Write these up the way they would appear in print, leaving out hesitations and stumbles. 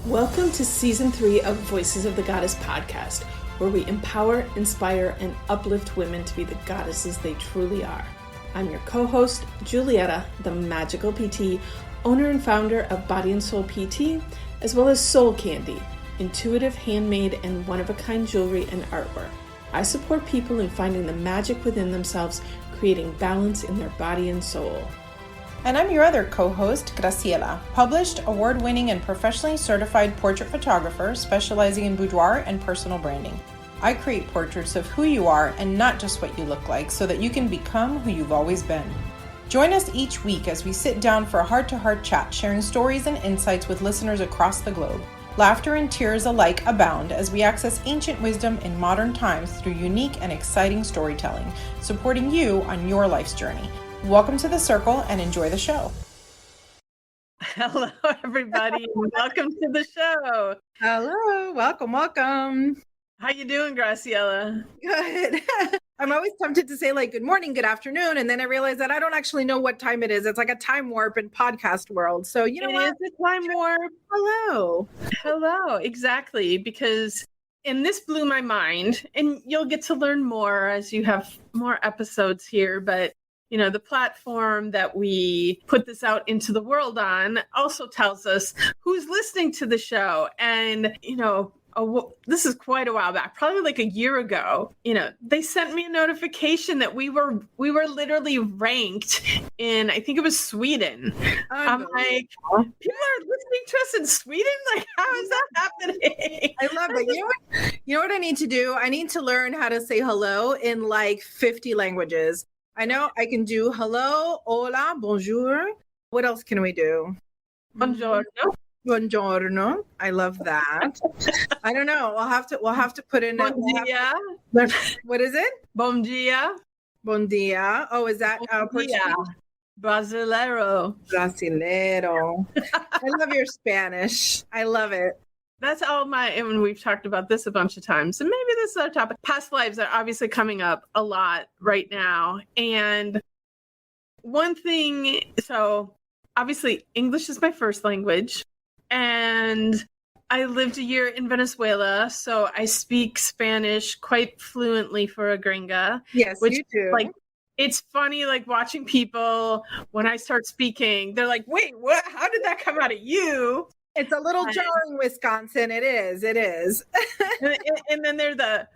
Welcome to Season 3 of Voices of the Goddess podcast, where we empower, inspire, and uplift women to be the goddesses they truly are. I'm your co-host, Julietta, the magical PT, owner and founder of Body and Soul PT, as well as Soul Candy, intuitive, handmade, and one-of-a-kind jewelry and artwork. I support people in finding the magic within themselves, creating balance in their body and soul. And I'm your other co-host, Graciela, published, award-winning, and professionally certified portrait photographer specializing in boudoir and personal branding. I create portraits of who you are and not just what you look like so that you can become who you've always been. Join us each week as we sit down for a heart-to-heart chat, sharing stories and insights with listeners across the globe. Laughter and tears alike abound as we access ancient wisdom in modern times through unique and exciting storytelling, supporting you on your life's journey. Welcome to the circle and enjoy the show. Hello, everybody, and welcome to the show. Hello, welcome. How you doing, Graciela? Good. I'm always tempted to say like good morning, good afternoon, and then I realize that I don't actually know what time it is. It's like a time warp in podcast world. So you know what? It is a time warp. Hello, exactly, because and this blew my mind, and you'll get to learn more as you have more episodes here, but you know, the platform that we put this out into the world on also tells us who's listening to the show. And, you know, this is quite a while back, probably like a year ago, you know, they sent me a notification that we were literally ranked in, I think it was Sweden. I'm like, people are listening to us in Sweden? Like, how is that happening? I love it. You know what I need to do? I need to learn how to say hello in like 50 languages. I know I can do hello, hola, bonjour. What else can we do? Buongiorno. I love that. I don't know. We'll have to put in bon dia. What is it? Bom dia. Bon dia. Oh, is that Portuguese? Brasileiro. I love your Spanish. I love it. That's all and we've talked about this a bunch of times. And maybe this is our topic. Past lives are obviously coming up a lot right now. And one thing, so obviously English is my first language. And I lived a year in Venezuela, so I speak Spanish quite fluently for a gringa. Yes, you do. Like, it's funny, like watching people, when I start speaking, they're like, wait, what? How did that come out of you? It's a little jarring, Wisconsin. It is. and then they're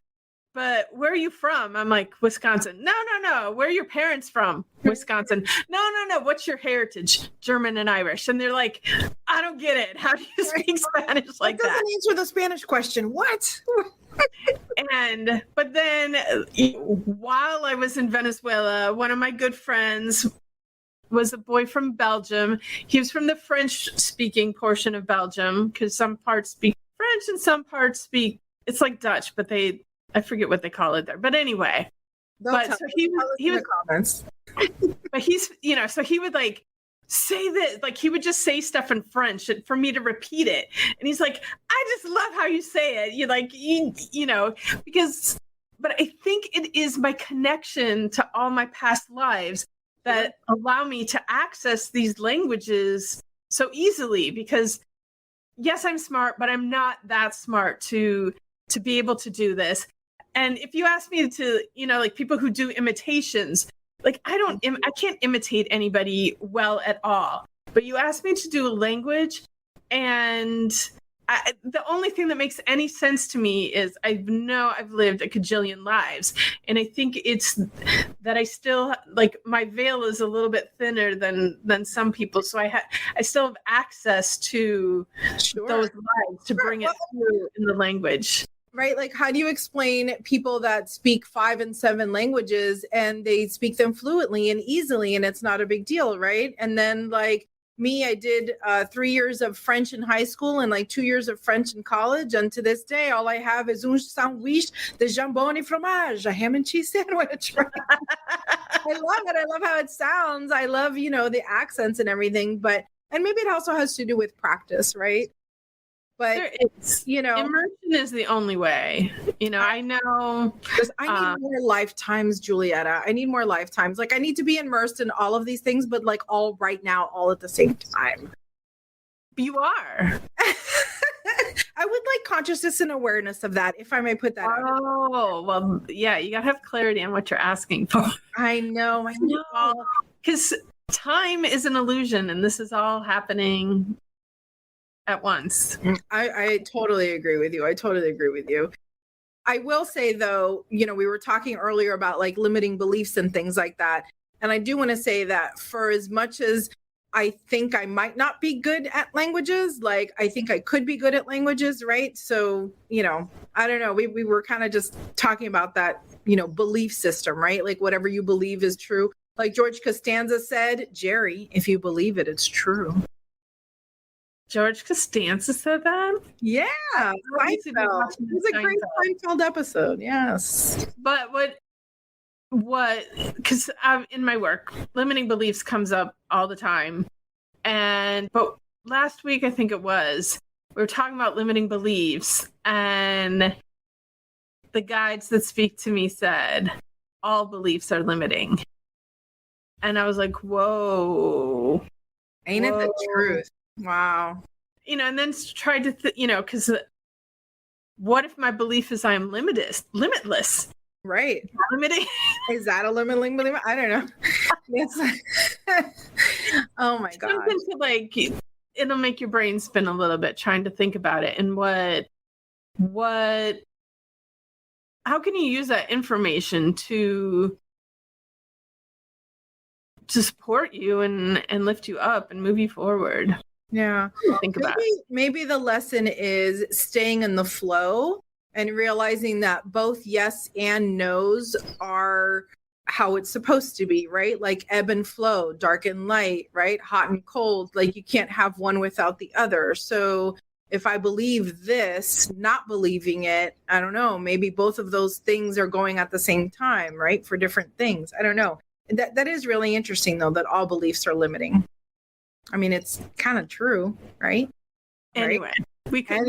but where are you from? I'm like, Wisconsin. No. Where are your parents from? Wisconsin. No. What's your heritage? German and Irish. And they're like, I don't get it. How do you speak Spanish like that? That doesn't answer the Spanish question. What? But then while I was in Venezuela, one of my good friends was a boy from Belgium. He was from the French-speaking portion of Belgium, because some parts speak French and some parts speak, it's like Dutch, but I forget what they call it there. But anyway, he was comments. But he's, you know, so he would like say that, like he would just say stuff in French for me to repeat it. And he's like, I just love how you say it. You like, you know, but I think it is my connection to all my past lives that allow me to access these languages so easily, because yes, I'm smart, but I'm not that smart to be able to do this. And if you ask me to, you know, like people who do imitations, like I can't imitate anybody well at all, but you ask me to do a language, and the only thing that makes any sense to me is I've lived a cajillion lives. And I think it's that I still, like, my veil is a little bit thinner than some people. So I still have access to those lives to bring it through in the language. Right? Like, how do you explain people that speak 5 and 7 languages and they speak them fluently and easily and it's not a big deal, right? And then like, me, I did 3 years of French in high school and like 2 years of French in college. And to this day, all I have is un sandwich de jambon et fromage, a ham and cheese sandwich. Right? I love it. I love how it sounds. I love, you know, the accents and everything. And maybe it also has to do with practice, right? But it's, you know, immersion is the only way. You know, I know. I need more lifetimes, Julietta. I need more lifetimes. Like, I need to be immersed in all of these things, but like all right now, all at the same time. You are. consciousness and awareness of that, if I may put that out. Oh, well, yeah, you gotta have clarity on what you're asking for. I know. Because time is an illusion, and this is all happening at once. I totally agree with you. I will say, though, we were talking earlier about like limiting beliefs and things like that. And I do want to say that for as much as I think I might not be good at languages, like I think I could be good at languages, right? So, I don't know. We were kind of just talking about that, belief system, right? Like whatever you believe is true. Like George Costanza said, Jerry, if you believe it, it's true. George Costanza said that? Yeah. Seinfeld. It was a great Seinfeld episode. Yes. But because in my work, limiting beliefs comes up all the time. But last week, I think it was, we were talking about limiting beliefs, and the guides that speak to me said, all beliefs are limiting. And I was like, whoa. Ain't it the truth? Wow. And then tried to, because what if my belief is I'm limitless? Right. Limiting? Is that a limiting belief? I don't know. Oh my God. Something to like, it'll make your brain spin a little bit trying to think about it. And how can you use that information to support you and lift you up and move you forward? Yeah. Think about it. Maybe the lesson is staying in the flow and realizing that both yes and no's are how it's supposed to be, right? Like ebb and flow, dark and light, right? Hot and cold. Like you can't have one without the other. So if I believe this, not believing it, I don't know, maybe both of those things are going at the same time, right? For different things. I don't know. That is really interesting, though, that all beliefs are limiting. I mean, it's kind of true, right? Anyway, we could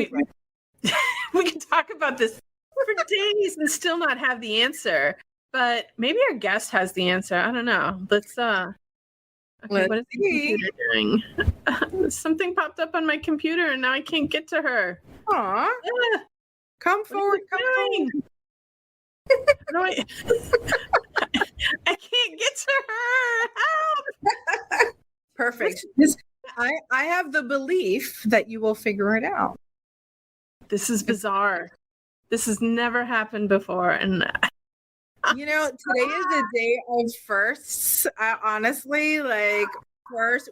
talk about this for days and still not have the answer. But maybe our guest has the answer. I don't know. Let's what is the computer doing? Something popped up on my computer and now I can't get to her. Aw. Come forward. No, I can't get to her. Help! Perfect. I have the belief that you will figure it out. This is bizarre. This has never happened before. And today is a day of firsts. Honestly,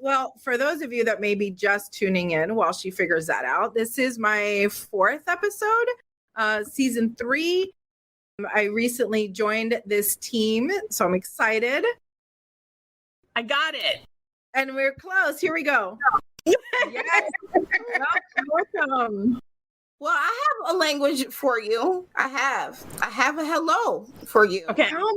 well, for those of you that may be just tuning in while she figures that out, this is my 4th episode, season 3. I recently joined this team, so I'm excited. I got it. And we're close. Here we go. Yes. Welcome. Well, I have a language for you. I have a hello for you. Okay. Tell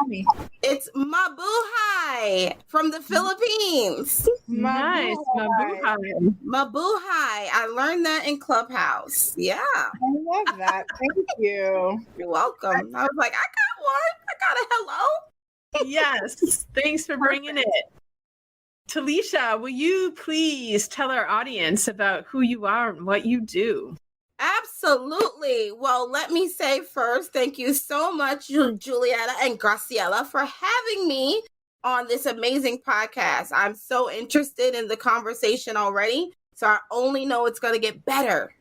me. It's mabuhay from the Philippines. Nice. Mabuhay. Mabuhay. I learned that in Clubhouse. Yeah. I love that. Thank you. You're welcome. I was like, I got one. I got a hello. Yes. Thanks for bringing it. Tollisha, will you please tell our audience about who you are and what you do? Absolutely. Well, let me say first, thank you so much, Julietta and Graciela, for having me on this amazing podcast. I'm so interested in the conversation already, so I only know it's going to get better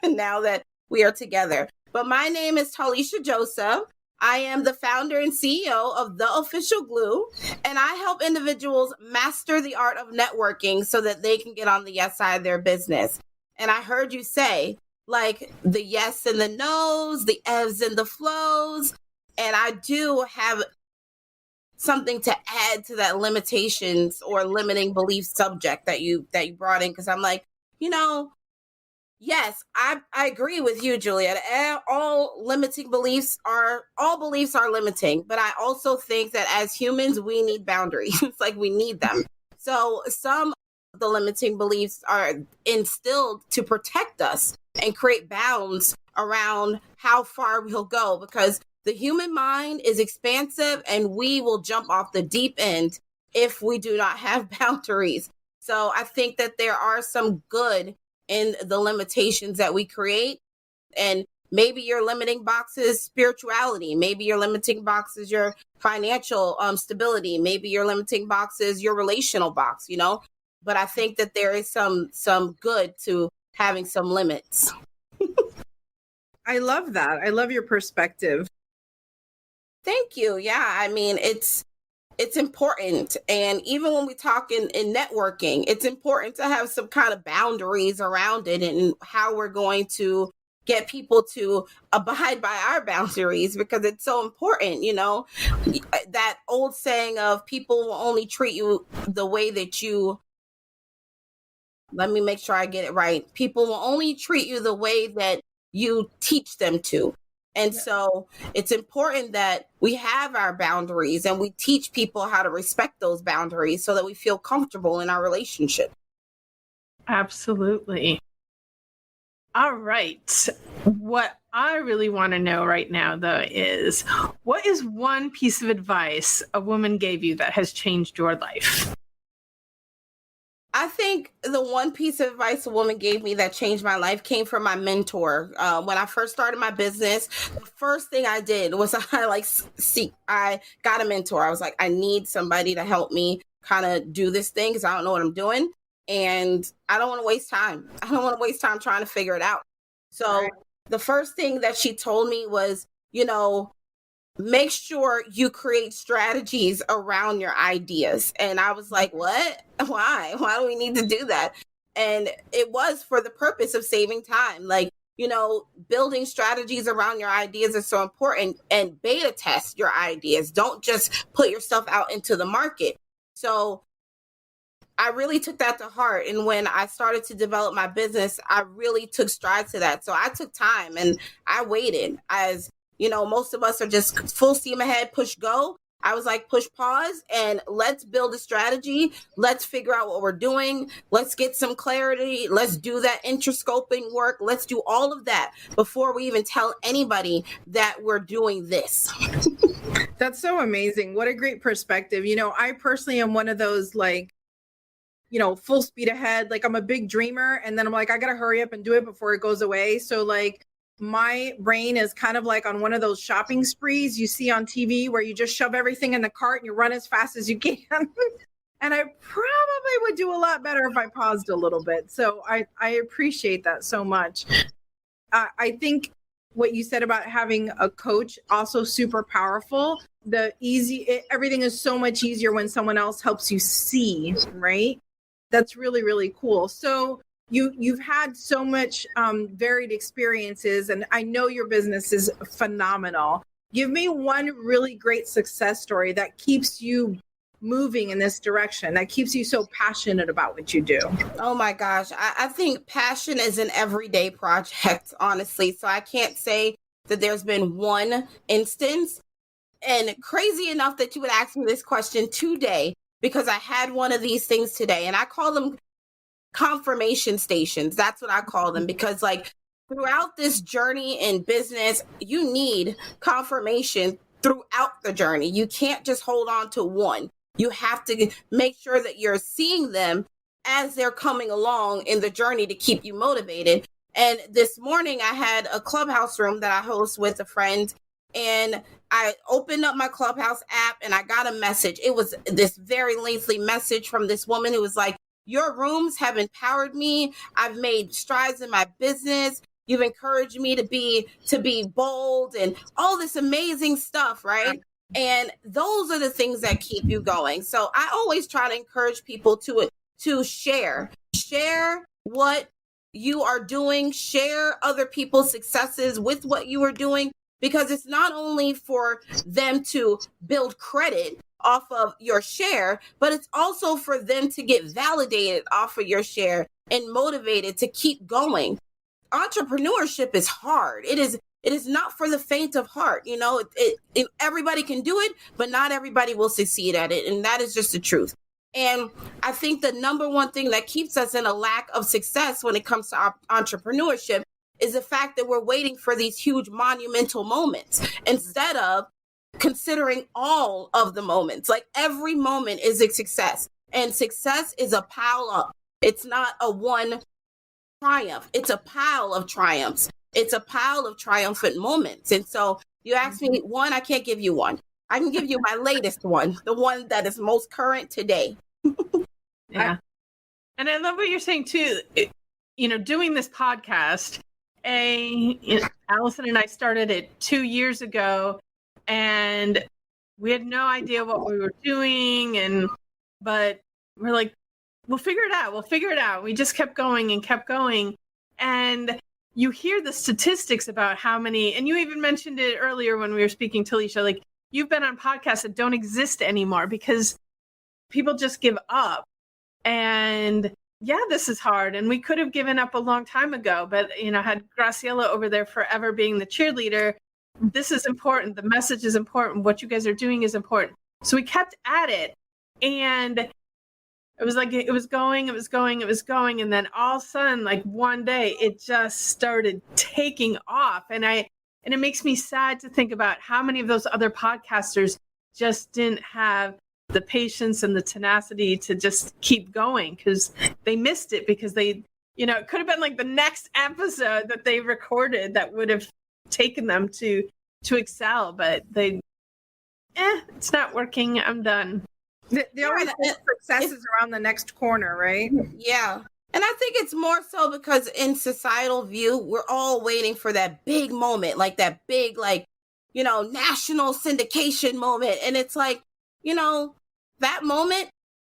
now that we are together. But my name is Tollisha Joseph. I am the founder and CEO of The Official Glue, and I help individuals master the art of networking so that they can get on the yes side of their business. And I heard you say, like the yes and the no's, the ebbs and the flows. And I do have something to add to that limitations or limiting belief subject that you brought in. Cause I'm like, yes, I agree with you, Julietta. All beliefs are limiting. But I also think that as humans, we need boundaries. It's like we need them. So some of the limiting beliefs are instilled to protect us and create bounds around how far we'll go, because the human mind is expansive and we will jump off the deep end if we do not have boundaries. So I think that there are some good in the limitations that we create. And maybe your limiting box is spirituality. Maybe your limiting box is your financial stability. Maybe your limiting box is your relational box, you know? But I think that there is some good to having some limits. I love that. I love your perspective. Thank you. Yeah, I mean, it's important. And even when we talk in networking, it's important to have some kind of boundaries around it and how we're going to get people to abide by our boundaries, because it's so important. You know, that old saying of people will only treat you the way that you, let me make sure I get it right. People will only treat you the way that you teach them to. And so it's important that we have our boundaries and we teach people how to respect those boundaries so that we feel comfortable in our relationship. Absolutely. All right. What I really want to know right now, though, is what is one piece of advice a woman gave you that has changed your life? I think the one piece of advice a woman gave me that changed my life came from my mentor. When I first started my business, the first thing I did was I got a mentor. I was like, I need somebody to help me kind of do this thing because I don't know what I'm doing. And I don't want to waste time. I don't want to waste time trying to figure it out. So the first thing that she told me was, you know, make sure you create strategies around your ideas. And I was like, what? Why? Why do we need to do that? And it was for the purpose of saving time. Like, you know, building strategies around your ideas is so important, and beta test your ideas. Don't just put yourself out into the market. So I really took that to heart. And when I started to develop my business, I really took strides to that. So I took time and I waited. As you know, most of us are just full steam ahead, push go. I was like, push pause and let's build a strategy. Let's figure out what we're doing. Let's get some clarity. Let's do that interscoping work. Let's do all of that before we even tell anybody that we're doing this. That's so amazing. What a great perspective. You know, I personally am one of those, like, you know, full speed ahead. Like, I'm a big dreamer, and then I'm like, I got to hurry up and do it before it goes away. So like, my brain is kind of like on one of those shopping sprees you see on TV where you just shove everything in the cart and you run as fast as you can. And I probably would do a lot better if I paused a little bit. So I appreciate that so much. I think what you said about having a coach, also super powerful. Everything is so much easier when someone else helps you see, right? That's really, really cool. So you've had so much varied experiences, and I know your business is phenomenal. Give me one really great success story that keeps you moving in this direction, that keeps you so passionate about what you do. Oh my gosh. I think passion is an everyday project, honestly. So I can't say that there's been one instance. And crazy enough that you would ask me this question today, because I had one of these things today, and I call them confirmation stations. That's what I call them, because like throughout this journey in business, you need confirmation throughout the journey. You can't just hold on to one. You have to make sure that you're seeing them as they're coming along in the journey to keep you motivated. And this morning I had a Clubhouse room that I host with a friend, and I opened up my Clubhouse app and I got a message. It was this very lengthy message from this woman who was like, your rooms have empowered me. I've made strides in my business. You've encouraged me to be bold and all this amazing stuff, right? And those are the things that keep you going. So I always try to encourage people to share what you are doing, share other people's successes with what you are doing, because it's not only for them to build credit off of your share, but it's also for them to get validated off of your share and motivated to keep going. Entrepreneurship is hard. It is not for the faint of heart. You know, everybody can do it, but not everybody will succeed at it. And that is just the truth. And I think the number one thing that keeps us in a lack of success when it comes to entrepreneurship is the fact that we're waiting for these huge monumental moments instead of considering all of the moments. Like every moment is a success, and success is a pile up. It's not a one triumph. It's a pile of triumphs. it's a pile of triumphant moments. And so you asked me one, I can't give you one. I can give you my latest one, the one that is most current today. Yeah. And I love what you're saying too. Doing this podcast, Allison and I started it 2 years ago, and we had no idea what we were doing. But we're like, we'll figure it out. We just kept going and kept going. And you hear the statistics about how many, and you even mentioned it earlier when we were speaking, Tollisha, like you've been on podcasts that don't exist anymore because people just give up. And yeah, this is hard. And we could have given up a long time ago, but had Graciela over there forever being the cheerleader, this is important. The message is important. What you guys are doing is important. So we kept at it. And it was like, it was going. And then all of a sudden, like one day, it just started taking off. And it makes me sad to think about how many of those other podcasters just didn't have the patience and the tenacity to just keep going because they missed it because they, it could have been like the next episode that they recorded that would have taken them to excel, but it's not working. I'm done. They always think success is around the next corner, right? Yeah. And I think it's more so because in societal view, we're all waiting for that big moment, like that big, national syndication moment. And it's like, that moment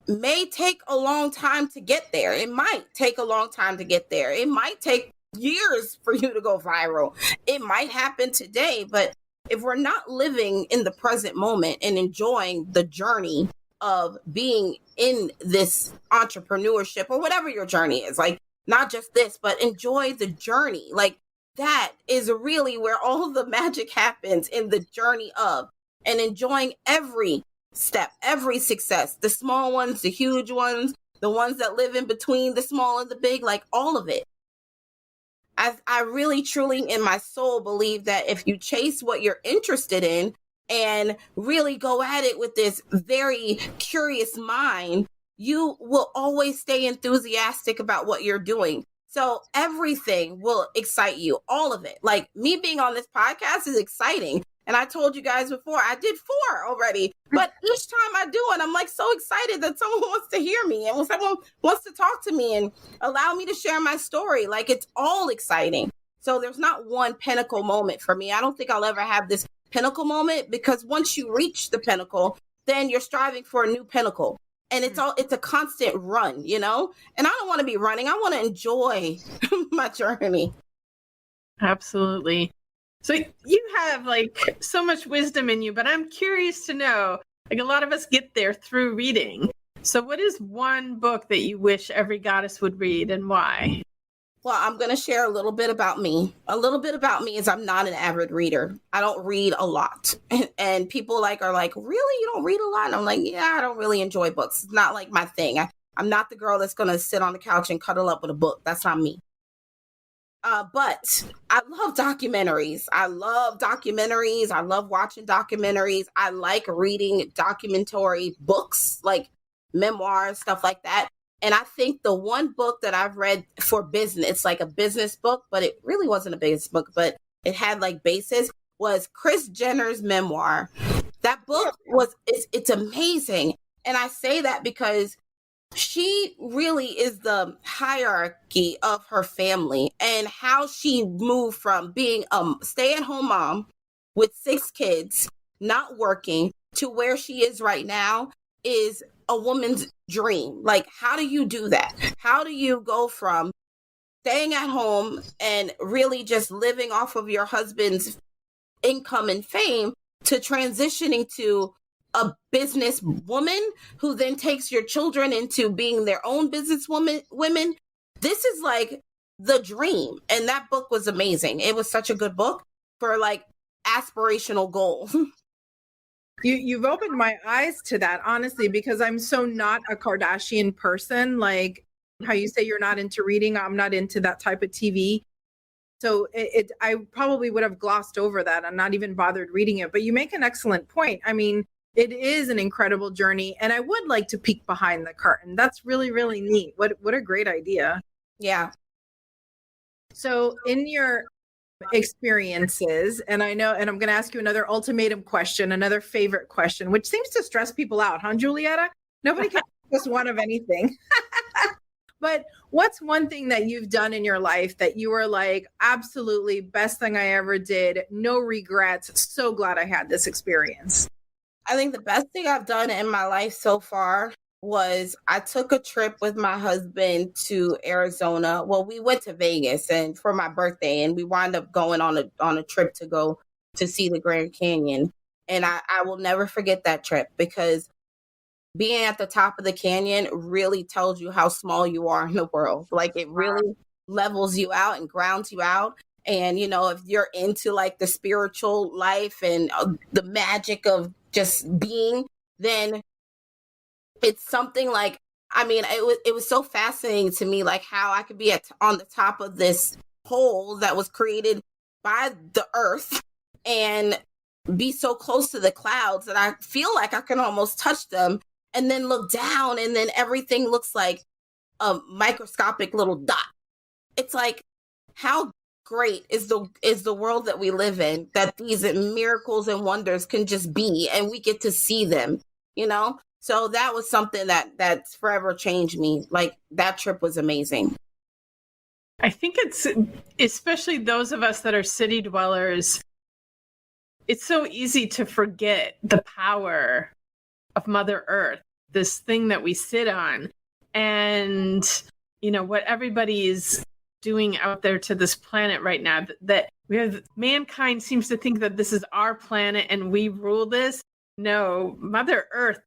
may take a long time to get there. It might take a long time to get there. It might take years for you to go viral. It might happen today, but if we're not living in the present moment and enjoying the journey of being in this entrepreneurship or whatever your journey is, like not just this, but enjoy the journey. Like that is really where all the magic happens, in the journey of, and enjoying every step, every success, the small ones, the huge ones, the ones that live in between the small and the big, like all of it. I really, truly in my soul believe that if you chase what you're interested in and really go at it with this very curious mind, you will always stay enthusiastic about what you're doing. So everything will excite you, all of it. Like me being on this podcast is exciting. And I told you guys before, I did 4 already. But each time I do it, I'm like so excited that someone wants to hear me and someone wants to talk to me and allow me to share my story. Like it's all exciting. So there's not one pinnacle moment for me. I don't think I'll ever have this pinnacle moment, because once you reach the pinnacle, then you're striving for a new pinnacle. And it's a constant run, And I don't want to be running. I want to enjoy my journey. Absolutely. So you have like so much wisdom in you, but I'm curious to know, like a lot of us get there through reading. So what is one book that you wish every goddess would read, and why? Well, I'm going to share a little bit about me. A little bit about me is I'm not an avid reader. I don't read a lot. And people are like, really? You don't read a lot? And I'm like, yeah, I don't really enjoy books. It's not like my thing. I'm not the girl that's going to sit on the couch and cuddle up with a book. That's not me. But I love documentaries. I love watching documentaries. I like reading documentary books, like memoirs, stuff like that. And I think the one book that I've read for business, it's like a business book, but it really wasn't a business book, but it had like basis, was Kris Jenner's memoir. That book it's amazing. And I say that because she really is the hierarchy of her family, and how she moved from being a stay-at-home mom with 6 kids, not working, to where she is right now is a woman's dream. Like, how do you do that? How do you go from staying at home and really just living off of your husband's income and fame to transitioning to a business woman who then takes your children into being their own business women? This is like the dream. And that book was amazing. It was such a good book for like aspirational goals. You've opened my eyes to that, honestly, because I'm so not a Kardashian person. Like how you say you're not into reading, I'm not into that type of TV. So I probably would have glossed over that and not even bothered reading it. But you make an excellent point. I mean, it is an incredible journey, and I would like to peek behind the curtain. That's really, really neat. What a great idea. Yeah. So in your experiences. And I know, and I'm going to ask you another ultimatum question, another favorite question, which seems to stress people out, huh, Julietta? Nobody can just one of anything. But what's one thing that you've done in your life that you were like, absolutely best thing I ever did, no regrets, so glad I had this experience? I think the best thing I've done in my life so far was I took a trip with my husband to Arizona. Well, we went to Vegas and for my birthday, and we wound up going on a trip to go to see the Grand Canyon. And I will never forget that trip, because being at the top of the canyon really tells you how small you are in the world. Like, it really levels you out and grounds you out. And, you know, if you're into like the spiritual life and the magic of just being, then it's something like, I mean, it was so fascinating to me, like how I could be on the top of this pole that was created by the earth and be so close to the clouds that I feel like I can almost touch them, and then look down and then everything looks like a microscopic little dot. It's like, how great is the world that we live in, that these miracles and wonders can just be, and we get to see them, you know? So that was something that's forever changed me. Like, that trip was amazing. I think it's, especially those of us that are city dwellers, it's so easy to forget the power of Mother Earth, this thing that we sit on, and, you know, what everybody is doing out there to this planet right now, that we have, mankind seems to think that this is our planet and we rule this. No, Mother Earth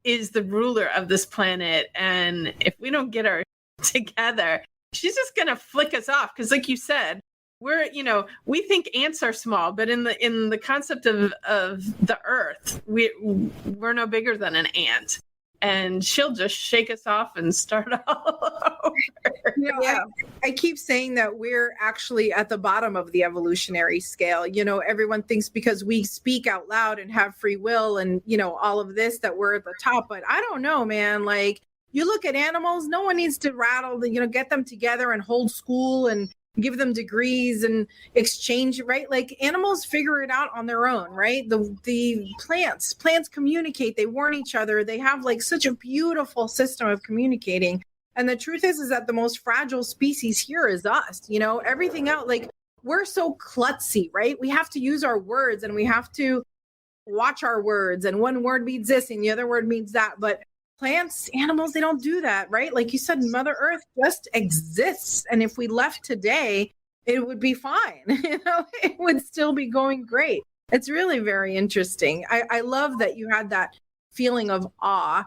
is the ruler of this planet, and if we don't get our together, she's just gonna flick us off. Because like you said, we're, you know, we think ants are small, but in the concept of the earth, we're no bigger than an ant, and she'll just shake us off and start all over. You know, I keep saying that we're actually at the bottom of the evolutionary scale. You know, everyone thinks because we speak out loud and have free will and, you know, all of this, that we're at the top. But I don't know, man. Like, you look at animals, no one needs to get them together and hold school and give them degrees and exchange, right? Like, animals figure it out on their own, right? The plants communicate, they warn each other. They have like such a beautiful system of communicating. And the truth is that the most fragile species here is us, you know, everything else, like, we're so klutzy, right? We have to use our words and we have to watch our words. And one word means this and the other word means that. But plants, animals, they don't do that, right? Like you said, Mother Earth just exists. And if we left today, it would be fine. You know, it would still be going great. It's really very interesting. I love that you had that feeling of awe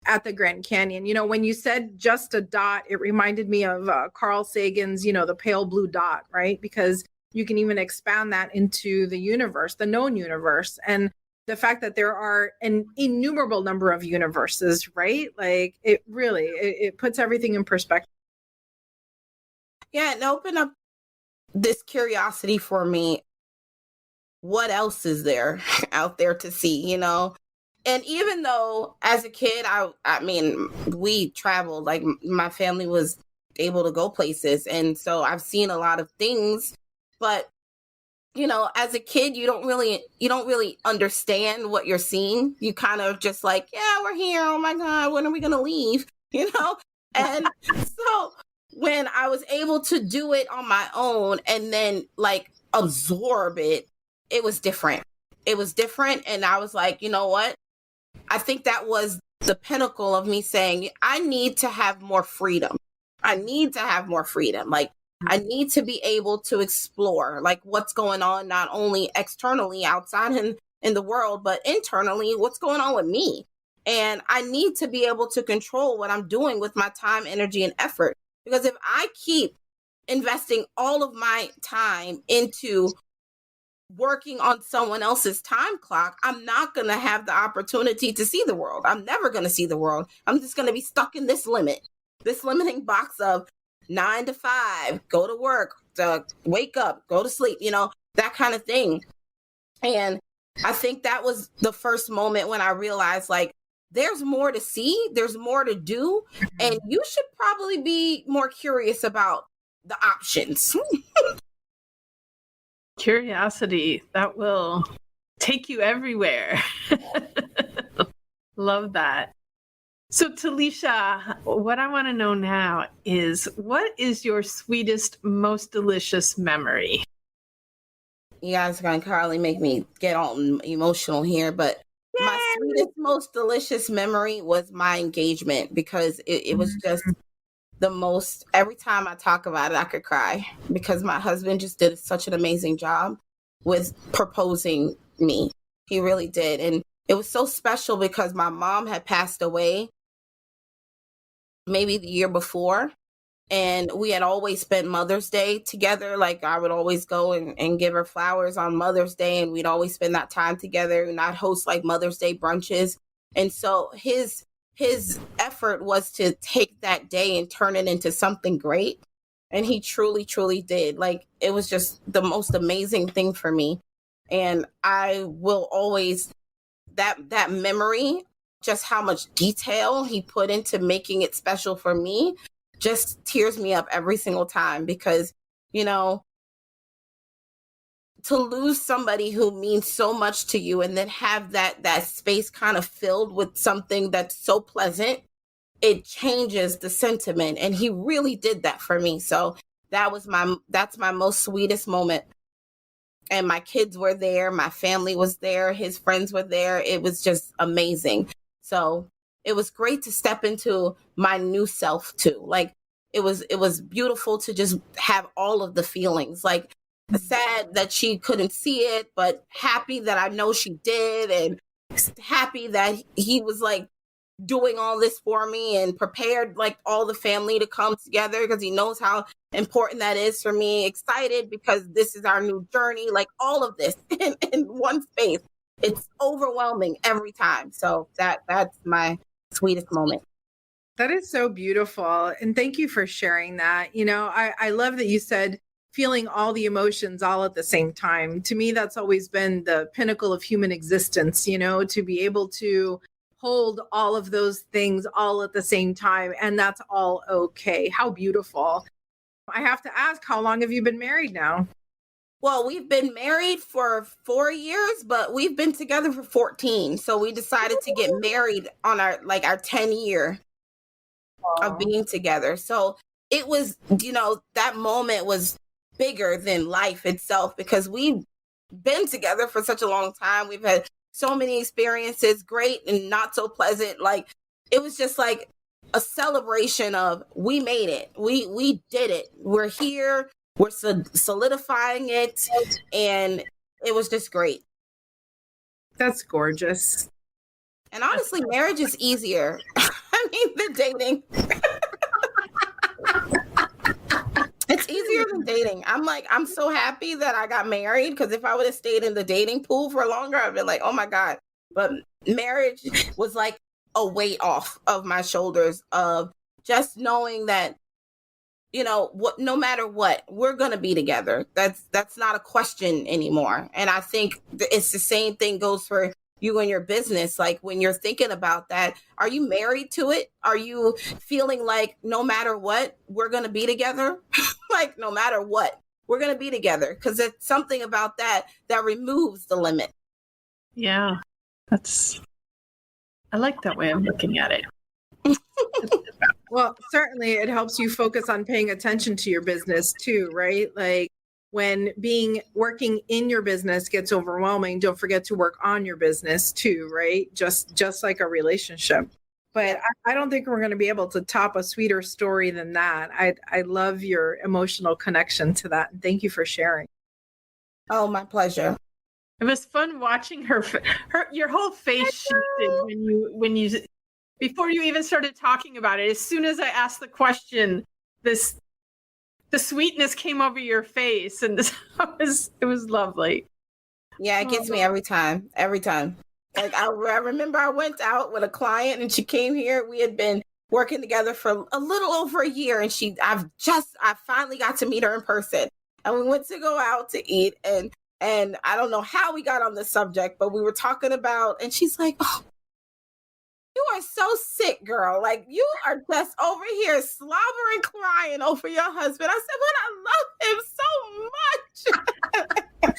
at the Grand Canyon. You know, when you said just a dot, it reminded me of Carl Sagan's, you know, the pale blue dot, right? Because you can even expand that into the universe, the known universe. And the fact that there are an innumerable number of universes, right? Like, it really, it puts everything in perspective. Yeah, and open up this curiosity for me. What else is there out there to see, you know? And even though as a kid, I mean, we traveled, like my family was able to go places. And so I've seen a lot of things, but you know, as a kid, you don't really understand what you're seeing. You kind of just like, yeah, we're here. Oh my God, when are we going to leave? You know? And so when I was able to do it on my own and then like absorb it, it was different. It was different. And I was like, you know what? I think that was the pinnacle of me saying, I need to have more freedom. I need to have more freedom. Like, I need to be able to explore like what's going on, not only externally outside in the world, but internally, what's going on with me. And I need to be able to control what I'm doing with my time, energy, and effort. Because if I keep investing all of my time into working on someone else's time clock, I'm not going to have the opportunity to see the world. I'm never going to see the world. I'm just going to be stuck in this limiting box of 9 to 5, go to work, wake up, go to sleep, you know, that kind of thing. And I think that was the first moment when I realized, like, there's more to see, there's more to do, and you should probably be more curious about the options. Curiosity, that will take you everywhere. Love that. So Tollisha, what I want to know now is, what is your sweetest, most delicious memory? You guys are going to probably make me get all emotional here, but my sweetest, most delicious memory was my engagement, because it was just the most, every time I talk about it, I could cry, because my husband just did such an amazing job with proposing me. He really did. And it was so special because my mom had passed away maybe the year before. And we had always spent Mother's Day together. Like, I would always go and give her flowers on Mother's Day, and we'd always spend that time together, and I'd host like Mother's Day brunches. And so his effort was to take that day and turn it into something great. And he truly, truly did. Like, it was just the most amazing thing for me. And I will always, that memory, just how much detail he put into making it special for me, just tears me up every single time, because, you know, to lose somebody who means so much to you and then have that space kind of filled with something that's so pleasant, it changes the sentiment. And he really did that for me. So that's my most sweetest moment. And my kids were there. My family was there. His friends were there. It was just amazing. So it was great to step into my new self too. Like, it was beautiful to just have all of the feelings, like sad that she couldn't see it, but happy that I know she did, and happy that he was like doing all this for me and prepared like all the family to come together, because he knows how important that is for me. Excited because this is our new journey, like all of this in one space. It's overwhelming every time. So that's my sweetest moment. That is so beautiful. And thank you for sharing that. You know, I love that you said feeling all the emotions all at the same time. To me, that's always been the pinnacle of human existence, you know, to be able to hold all of those things all at the same time. And that's all okay. How beautiful. I have to ask, how long have you been married now? Well, we've been married for 4 years, but we've been together for 14. So we decided to get married on our 10 year of being together. So it was, you know, that moment was bigger than life itself, because we've been together for such a long time. We've had so many experiences, great and not so pleasant. Like, it was just like a celebration of, we made it. We did it. We're here. We're solidifying it. And it was just great. That's gorgeous. And honestly, marriage is easier. I mean, the dating. It's easier than dating. I'm so happy that I got married, because if I would have stayed in the dating pool for longer, I'd been like, oh my God. But marriage was like a weight off of my shoulders, of just knowing that, you know, what, no matter what, we're going to be together. That's not a question anymore. And I think it's the same thing goes for you and your business. Like, when you're thinking about that, are you married to it? Are you feeling like no matter what, we're going to be together? Like, no matter what, we're going to be together, because it's something about that removes the limit. Yeah, I like that way of looking at it. Well, certainly it helps you focus on paying attention to your business too, right? Like, when working in your business gets overwhelming, don't forget to work on your business too, right? Just like a relationship. But I don't think we're going to be able to top a sweeter story than that. I love your emotional connection to that. And thank you for sharing. Oh, my pleasure. It was fun watching your whole face shifted when you before you even started talking about it. As soon as I asked the question, the sweetness came over your face, and it was lovely. Yeah, it gets me every time. Like, I remember I went out with a client, and she came here. We had been working together for a little over a year, and I finally got to meet her in person, and we went to go out to eat, and I don't know how we got on the subject, but we were talking about, and she's like, oh, you are so sick, girl. Like, you are just over here slobbering, crying over your husband. I said, but I love him so much.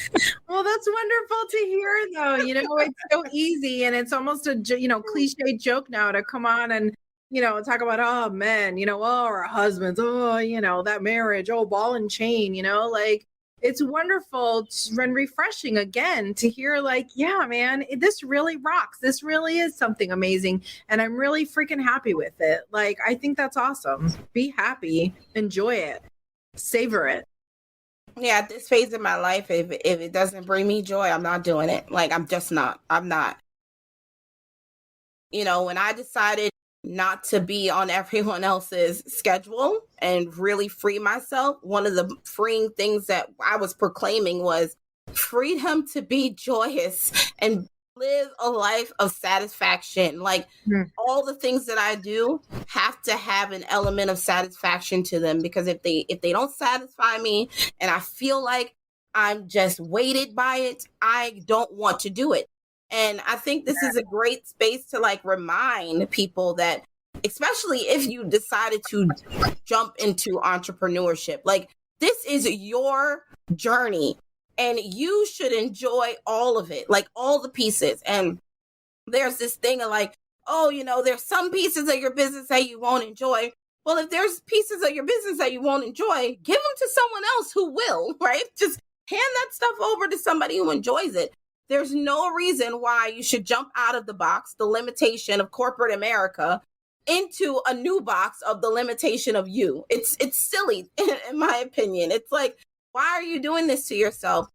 Well, that's wonderful to hear, though. It's so easy, and it's almost a cliche joke now to come on and talk about, oh, men, oh, our husbands, oh, that marriage, oh, ball and chain, like it's wonderful and refreshing again to hear like, yeah, man, this really rocks. This really is something amazing. And I'm really freaking happy with it. Like, I think that's awesome. Be happy, enjoy it, savor it. Yeah, at this phase of my life, if it doesn't bring me joy, I'm not doing it. Like, I'm not. When I decided not to be on everyone else's schedule and really free myself, one of the freeing things that I was proclaiming was freedom to be joyous and live a life of satisfaction. Like all the things that I do have to have an element of satisfaction to them, because if they don't satisfy me and I feel like I'm just weighted by it, I don't want to do it. And I think this is a great space to like remind people that, especially if you decided to jump into entrepreneurship, like this is your journey and you should enjoy all of it, like all the pieces. And there's this thing of like, oh, there's some pieces of your business that you won't enjoy. Well, if there's pieces of your business that you won't enjoy, give them to someone else who will, right? Just hand that stuff over to somebody who enjoys it. There's no reason why you should jump out of the box, the limitation of corporate America, into a new box of the limitation of you. It's silly, in my opinion. It's like, why are you doing this to yourself?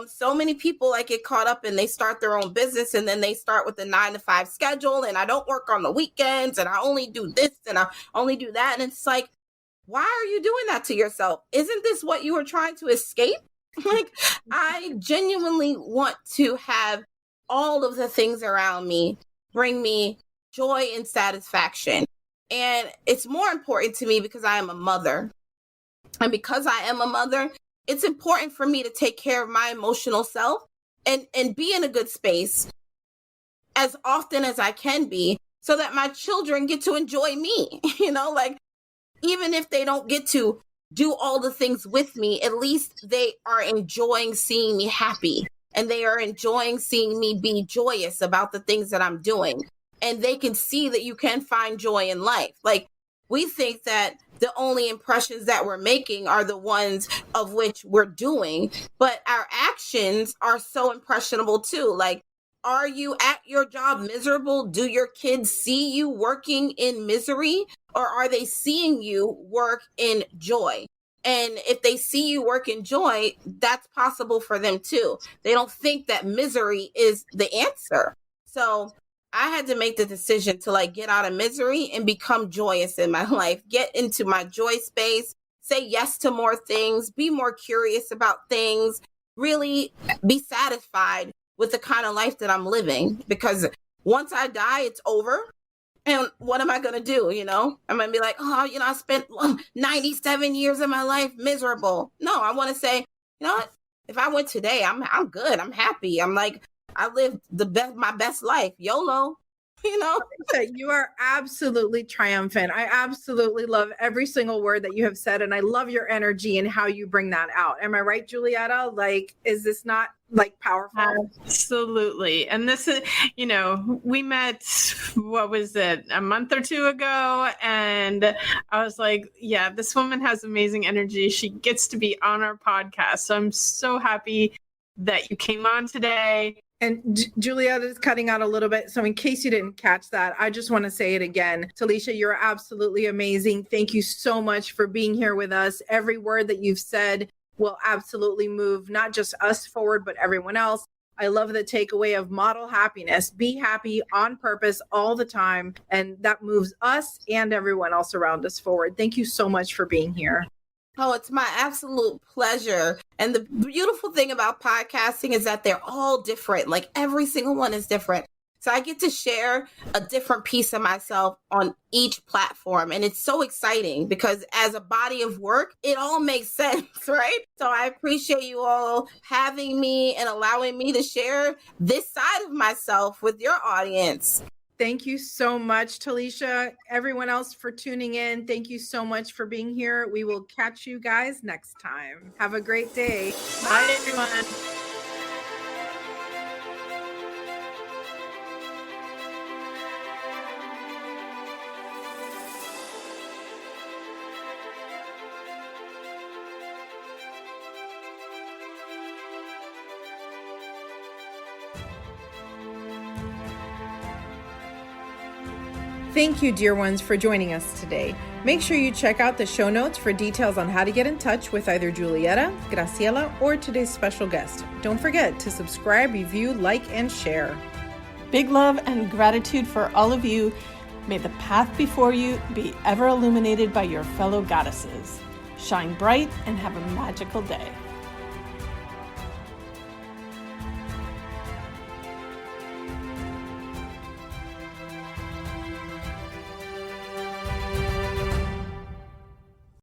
So many people like get caught up and they start their own business and then they start with a 9-to-5 schedule, and I don't work on the weekends and I only do this and I only do that. And it's like, why are you doing that to yourself? Isn't this what you were trying to escape? Like, I genuinely want to have all of the things around me bring me joy and satisfaction. And it's more important to me because I am a mother. And because I am a mother, it's important for me to take care of my emotional self and be in a good space as often as I can be, so that my children get to enjoy me, like even if they don't get to do all the things with me, at least they are enjoying seeing me happy and they are enjoying seeing me be joyous about the things that I'm doing. And they can see that you can find joy in life. Like, we think that the only impressions that we're making are the ones of which we're doing, but our actions are so impressionable too. Like, are you at your job miserable? Do your kids see you working in misery, or are they seeing you work in joy? And if they see you work in joy, that's possible for them too. They don't think that misery is the answer. So I had to make the decision to like get out of misery and become joyous in my life, get into my joy space, say yes to more things, be more curious about things, really be satisfied with the kind of life that I'm living. Because once I die, it's over. And what am I going to do? I'm going to be like, oh, I spent 97 years of my life miserable. No, I want to say, you know what? If I went today, I'm good. I'm happy. I'm like, I lived my best life. YOLO. You are absolutely triumphant. I absolutely love every single word that you have said. And I love your energy and how you bring that out. Am I right, Julietta? Like, is this not like powerful? Absolutely. And this is, we met, what was it, a month or two ago? And I was like, yeah, this woman has amazing energy. She gets to be on our podcast. So I'm so happy that you came on today. And Julietta is cutting out a little bit. So in case you didn't catch that, I just want to say it again. Tollisha, you're absolutely amazing. Thank you so much for being here with us. Every word that you've said will absolutely move not just us forward, but everyone else. I love the takeaway of model happiness. Be happy on purpose all the time. And that moves us and everyone else around us forward. Thank you so much for being here. Oh, it's my absolute pleasure. And the beautiful thing about podcasting is that they're all different. Like, every single one is different. So I get to share a different piece of myself on each platform. And it's so exciting because as a body of work, it all makes sense, right? So I appreciate you all having me and allowing me to share this side of myself with your audience. Thank you so much, Tollisha. Everyone else for tuning in. Thank you so much for being here. We will catch you guys next time. Have a great day. Bye everyone. Thank you, dear ones, for joining us today. Make sure you check out the show notes for details on how to get in touch with either Julietta, Graciela, or today's special guest. Don't forget to subscribe, review, like, and share. Big love and gratitude for all of you. May the path before you be ever illuminated by your fellow goddesses. Shine bright and have a magical day.